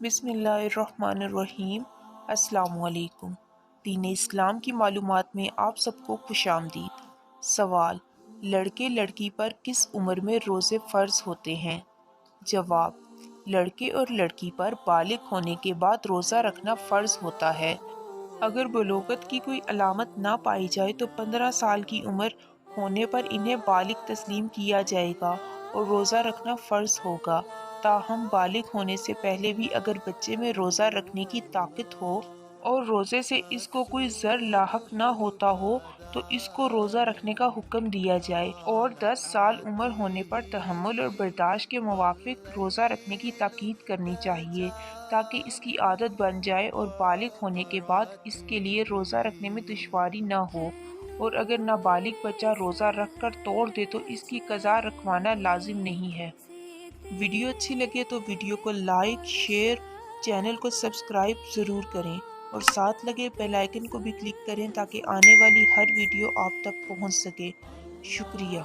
بسم اللہ الرحمن الرحیم۔ السلام علیکم۔ دین اسلام کی معلومات میں آپ سب کو خوش آمدید۔ سوال: لڑکے لڑکی پر کس عمر میں روزے فرض ہوتے ہیں؟ جواب: لڑکے اور لڑکی پر بالغ ہونے کے بعد روزہ رکھنا فرض ہوتا ہے۔ اگر بلوغت کی کوئی علامت نہ پائی جائے تو 15 سال کی عمر ہونے پر انہیں بالغ تسلیم کیا جائے گا اور روزہ رکھنا فرض ہوگا۔ تاہم بالغ ہونے سے پہلے بھی اگر بچے میں روزہ رکھنے کی طاقت ہو اور روزے سے اس کو کوئی ضرر لاحق نہ ہوتا ہو تو اس کو روزہ رکھنے کا حکم دیا جائے اور 10 سال عمر ہونے پر تحمل اور برداشت کے موافق روزہ رکھنے کی تاکید کرنی چاہیے تاکہ اس کی عادت بن جائے اور بالغ ہونے کے بعد اس کے لیے روزہ رکھنے میں دشواری نہ ہو، اور اگر نابالغ بچہ روزہ رکھ کر توڑ دے تو اس کی قضا رکھوانا لازم نہیں ہے۔ ویڈیو اچھی لگے تو ویڈیو کو لائک، شیئر، چینل کو سبسکرائب ضرور کریں اور ساتھ لگے بیل آئیکن کو بھی کلک کریں تاکہ آنے والی ہر ویڈیو آپ تک پہنچ سکے۔ شکریہ۔